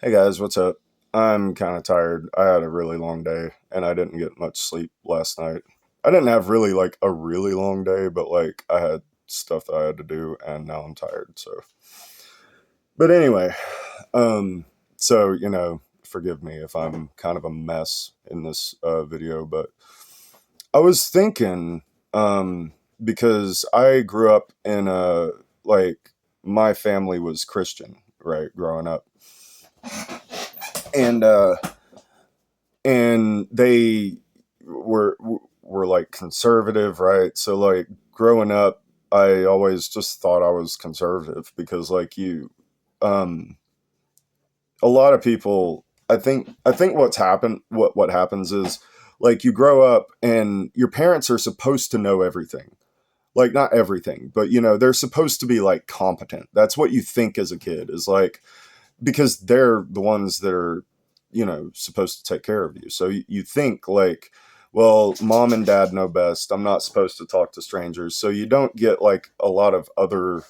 Hey guys, what's up? I'm kind of tired. I had a really long day and I didn't get much sleep last night. I didn't have really like a really long day, but like I had stuff that I had to do and now I'm tired. But anyway, um, forgive me if I'm kind of a mess in this video, but I was thinking, because I grew up in a like my family was Christian, right, growing up, and they were were like conservative, right? So like growing up, I always just thought I was conservative because um, a lot of people. I think what happens is like you grow up and your parents are supposed to know everything. Like not everything, but they're supposed to be like competent. That's what you think as a kid is like because they're the ones that are supposed to take care of you, so you think like, well, mom and dad know best, I'm not supposed to talk to strangers, so you don't get like a lot of other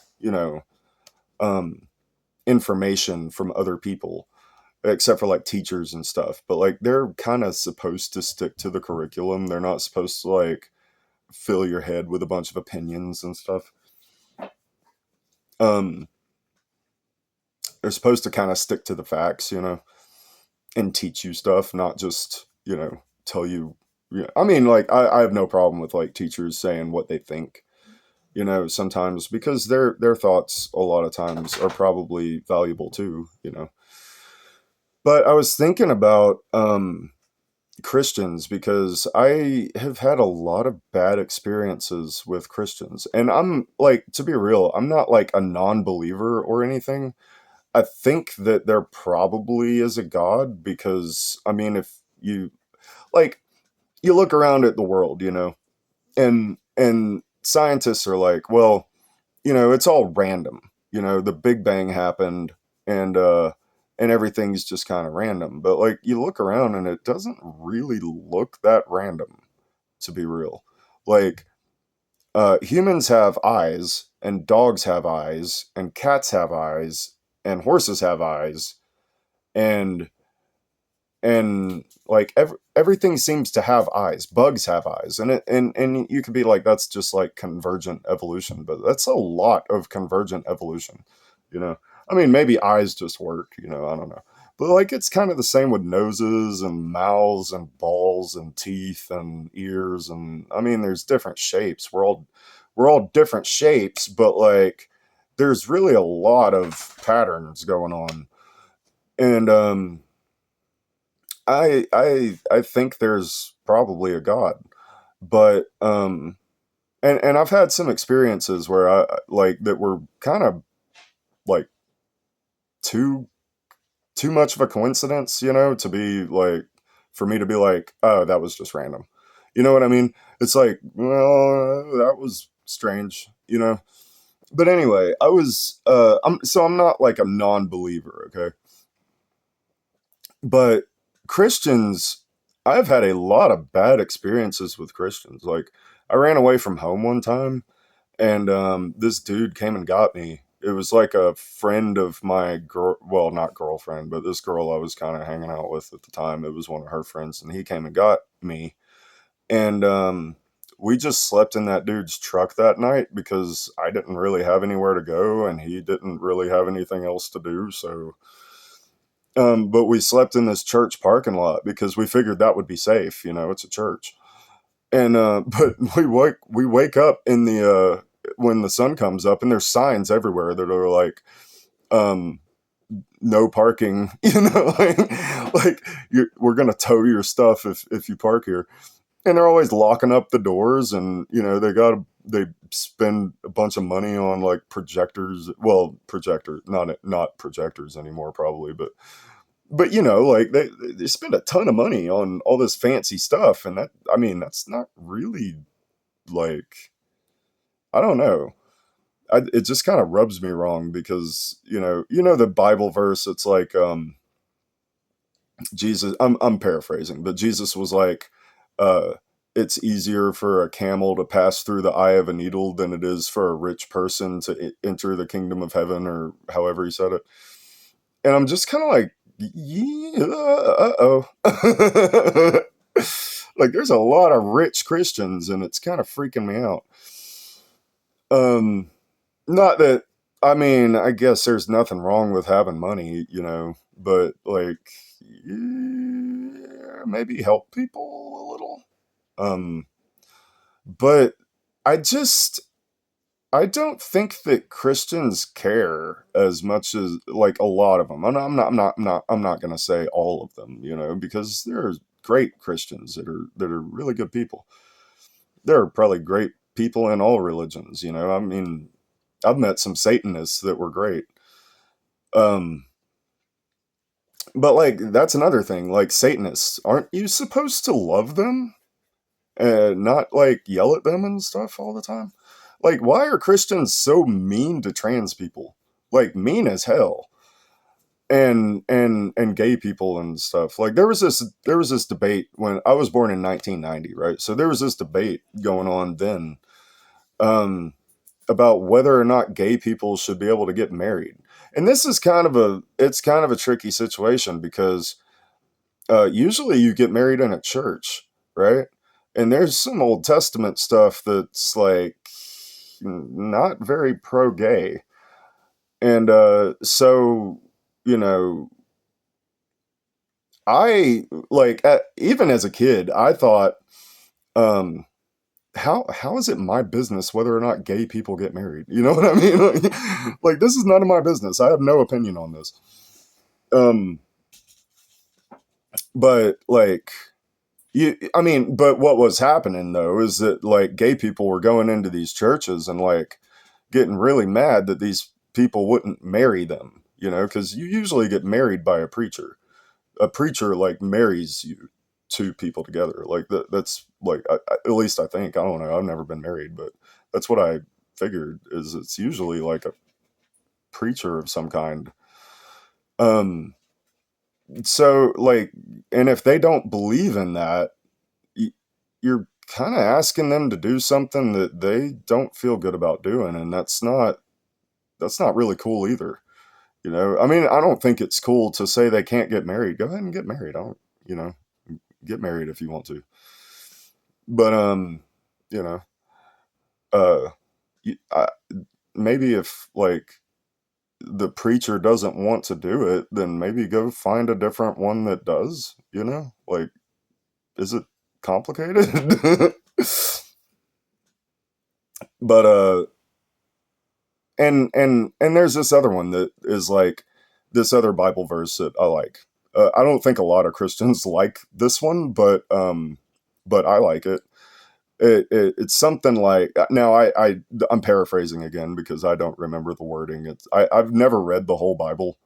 um information from other people except for like teachers and stuff, but like they're kind of supposed to stick to the curriculum. They're not supposed to like fill your head with a bunch of opinions and stuff. um they're supposed to kind of stick to the facts, and teach you stuff, not just tell you. Yeah, I mean, like I have no problem with like teachers saying what they think. Sometimes because their thoughts a lot of times are probably valuable too. But I was thinking about Christians because I have had a lot of bad experiences with Christians, and I'm like, to be real, I'm not like a non-believer or anything. I think that there probably is a God because I mean, if you like you look around at the world, and scientists are like, well, it's all random. The Big Bang happened and and everything's just kind of random. But like you look around and it doesn't really look that random, to be real. Like humans have eyes and dogs have eyes and cats have eyes and horses have eyes and like everything seems to have eyes. Bugs have eyes, and you could be like, that's just like convergent evolution, but that's a lot of convergent evolution. you know I mean, maybe eyes just work, I don't know, but like it's kind of the same with noses and mouths and balls and teeth and ears, and I mean there's different shapes. We're all different shapes, but like there's really a lot of patterns going on. And I think there's probably a God, but and I've had some experiences where I like that were kind of like too too much of a coincidence, to be like, for me to be like, oh, that was just random. You know what I mean? It's like, well, that was strange, But anyway, I'm not like a non-believer, okay? But Christians, I've had a lot of bad experiences with Christians. Like, I ran away from home one time, and this dude came and got me. It was like a friend of my girl, well, not girlfriend, but this girl I was kind of hanging out with at the time. It was one of her friends, and he came and got me. And we just slept in that dude's truck that night because I didn't really have anywhere to go, and he didn't really have anything else to do. So but we slept in this church parking lot because we figured that would be safe. It's a church. And but we wake up in the when the sun comes up, and there's signs everywhere that are like, um, no parking. We're gonna tow your stuff if you park here. And they're always locking up the doors, and they spend a bunch of money on like projectors. Well, projector, not projectors anymore, probably, but like they spend a ton of money on all this fancy stuff, and that, I mean, that's not really like, I don't know. It just kind of rubs me wrong because the Bible verse. It's like Jesus. I'm paraphrasing, but Jesus was like, uh, "It's easier for a camel to pass through the eye of a needle than it is for a rich person to enter the kingdom of heaven," or however he said it. And I'm just kind of like, Yeah, uh-oh. Like there's a lot of rich Christians and it's kind of freaking me out. Um not that I mean, I guess there's nothing wrong with having money, but like yeah, maybe help people a little. Um but I just I don't think that Christians care as much as like a lot of them. And I'm not going to say all of them, because there are great Christians that are really good people. There are probably great people in all religions, I mean, I've met some Satanists that were great. Um but like that's another thing. Like Satanists, aren't you supposed to love them and not like yell at them and stuff all the time? Like, why are Christians so mean to trans people? Like mean as hell, and gay people and stuff. Like there was this debate when I was born in 1990, right? So there was this debate going on then, um, about whether or not gay people should be able to get married. And this is kind of a tricky situation because usually you get married in a church, right? And there's some Old Testament stuff that's like not very pro gay. And so, you know, I like even as a kid, I thought, um, how is it my business whether or not gay people get married? You know what I mean? Like this is none of my business. I have no opinion on this. Um, but like I mean, but what was happening though is that like gay people were going into these churches and like getting really mad that these people wouldn't marry them, because you usually get married by a preacher. A preacher like marries you two people together. Like that's like at least I think. I don't know. I've never been married, but that's what I figured is it's usually like a preacher of some kind. Um, so like, and if they don't believe in that, you're kind of asking them to do something that they don't feel good about doing, and that's not really cool either. I mean, I don't think it's cool to say they can't get married. Go ahead and get married. I don't, get married if you want to. But you know, uh, I, maybe if like the preacher doesn't want to do it, then maybe go find a different one that does. Like, is it complicated? But and there's this other one that is like this other Bible verse that I like. I don't think a lot of Christians like this one, but I like it. It's something like now I'm paraphrasing again because I don't remember the wording. I've never read the whole Bible.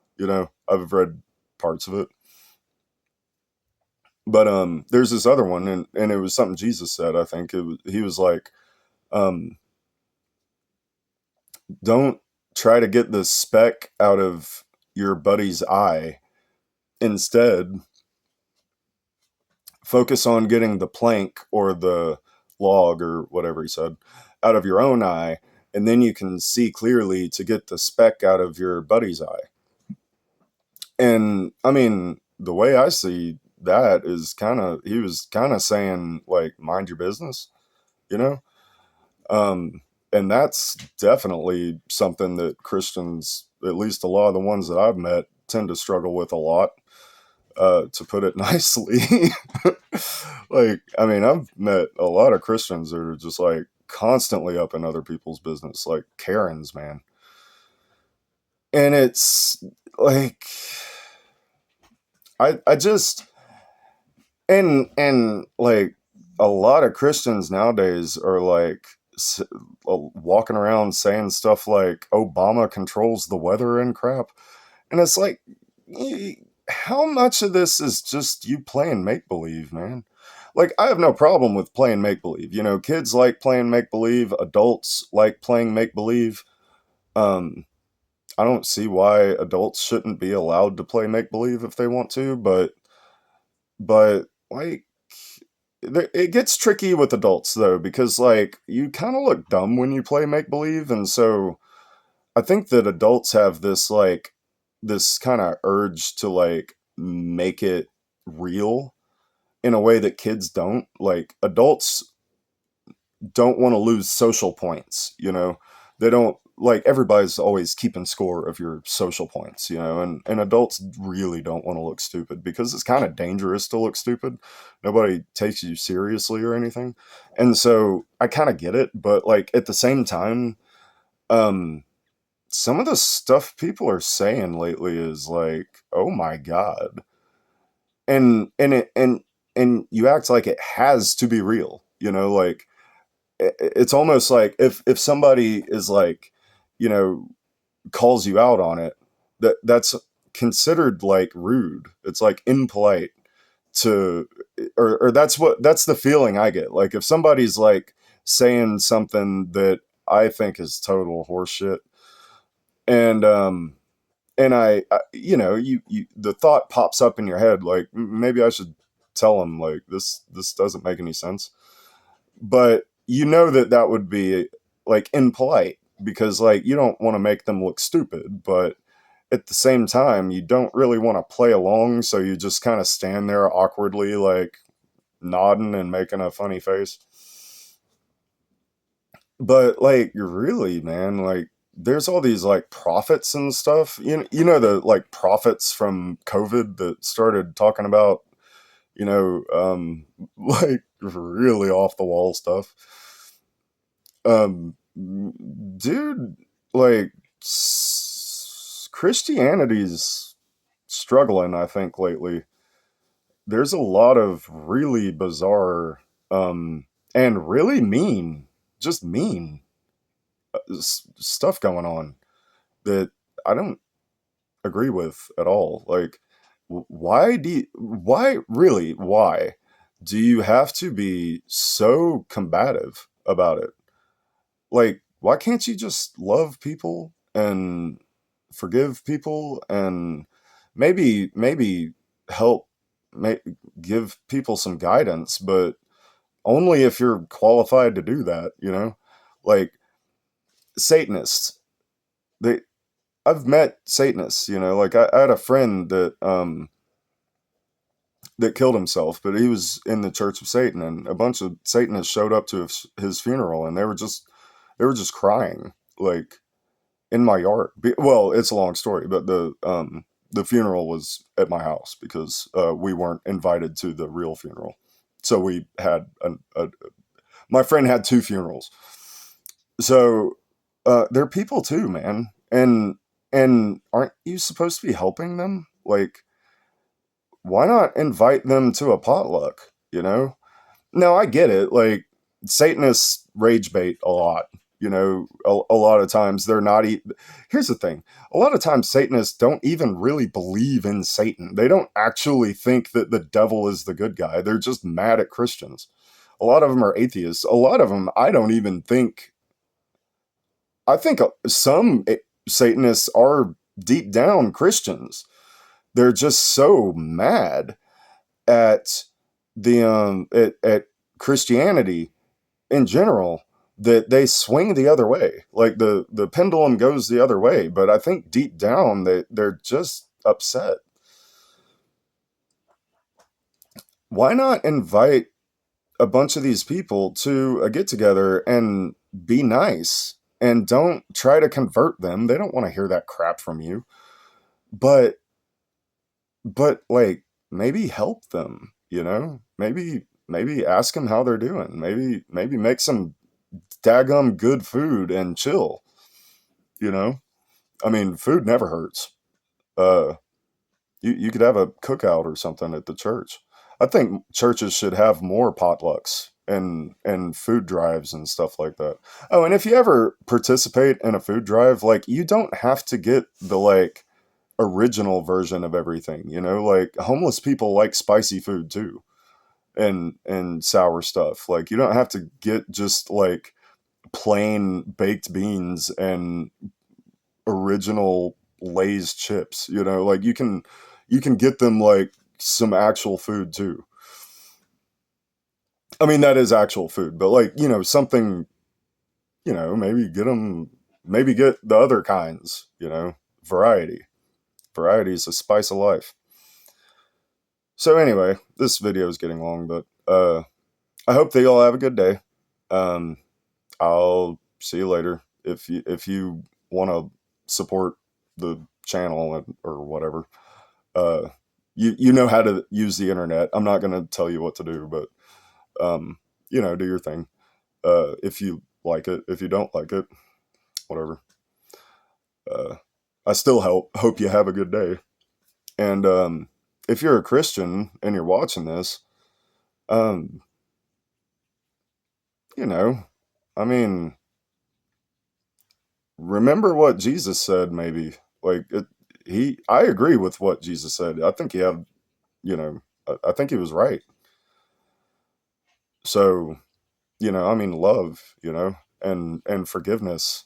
I've read parts of it, but there's this other one, and it was something Jesus said. I think he was like, um, don't try to get the speck out of your buddy's eye. Instead, focus on getting the plank or the log or whatever he said out of your own eye, and then you can see clearly to get the speck out of your buddy's eye. And I mean, the way I see that is he was kind of saying like mind your business, you know? And that's definitely something that Christians, at least a lot of the ones that I've met, tend to struggle with a lot, to put it nicely. Like, I mean, I've met a lot of Christians that are just like constantly up in other people's business, like Karens, man. And it's like, I just, and like a lot of Christians nowadays are like walking around saying stuff like Obama controls the weather and crap. And it's like, how much of this is just you playing make believe, man? Like, I have no problem with playing make believe. Kids like playing make believe, adults like playing make believe. Um, I don't see why adults shouldn't be allowed to play make believe if they want to, but like, it gets tricky with adults though, because like you kind of look dumb when you play make believe, and so I think that adults have this like this kind of urge to like make it real in a way that kids don't. Like adults don't want to lose social points, you know. They don't like everybody's always keeping score of your social points, you know, and adults really don't want to look stupid because it's kind of dangerous to look stupid. Nobody takes you seriously or anything. And so I kind of get it, but like at the same time, um some of the stuff people are saying lately is like, oh my god. And you act like it has to be real, you know, like it's almost like if somebody is like, you know, calls you out on it, that's considered like rude. It's like impolite to, or that's the feeling I get. Like if somebody's like saying something that I think is total horseshit, and you know, you the thought pops up in your head like maybe I should tell them like this doesn't make any sense, but you know that that would be like impolite because like you don't want to make them look stupid, but at the same time you don't really want to play along, so you just kind of stand there awkwardly like nodding and making a funny face. But like really, man, like there's all these like prophets and stuff, you know, the like prophets from COVID that started talking about, you know, like really off the wall stuff. um Dude, like Christianity's struggling, I think, lately. There's a lot of really bizarre and really mean, just mean stuff going on that I don't agree with at all. Like why really, why do you have to be so combative about it? Like, why can't you just love people and forgive people and maybe help may, give people some guidance, but only if you're qualified to do that, you know? Like Satanists, they I've met Satanists, you know, like I had a friend that killed himself, but he was in the Church of Satan, and a bunch of Satanists showed up to his funeral, and they were just crying like in my yard. Well, it's a long story, but the funeral was at my house because we weren't invited to the real funeral, so we had my friend had two funerals. So they're people too, man, and aren't you supposed to be helping them? Like, why not invite them to a potluck? You know, no, I get it. Like Satanists rage bait a lot. You know, a lot of times they're not. Here's the thing: a lot of times Satanists don't even really believe in Satan. They don't actually think that the devil is the good guy. They're just mad at Christians. A lot of them are atheists. A lot of them, I don't even think. I think some Satanists are deep down Christians. They're just so mad at at Christianity in general that they swing the other way. Like the pendulum goes the other way, but I think deep down they're just upset. Why not invite a bunch of these people to a get together and be nice, and don't try to convert them. They don't want to hear that crap from you. But like maybe help them, you know? Maybe ask them how they're doing. Maybe make some daggum good food and chill, you know? I mean, food never hurts. Uh, you could have a cookout or something at the church. I think churches should have more potlucks and food drives and stuff like that. Oh, and if you ever participate in a food drive, like you don't have to get the like original version of everything, you know? Like homeless people like spicy food too, and sour stuff. Like you don't have to get just like plain baked beans and original Lay's chips, you know? Like you can get them like some actual food too. I mean that is actual food, but like, you know, something, you know, maybe get them, maybe get the other kinds, you know, variety. variety is the spice of life. So anyway, this video is getting long, but I hope that y'all have a good day. Um, I'll see you later. If you want to support the channel or whatever, uh, you know how to use the internet. I'm not gonna tell you what to do, but do your thing. If you like it, if you don't like it, whatever. Uh, I still hope you have a good day. And if you're a Christian and you're watching this, um, you know, I mean, remember what Jesus said. Maybe like I agree with what Jesus said. I think he had, I think he was right. So I mean, love, and forgiveness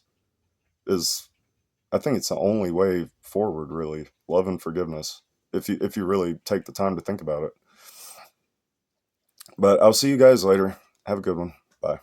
is, I think it's the only way forward, really. Love and forgiveness. If you really take the time to think about it. But I'll see you guys later. Have a good one. Bye.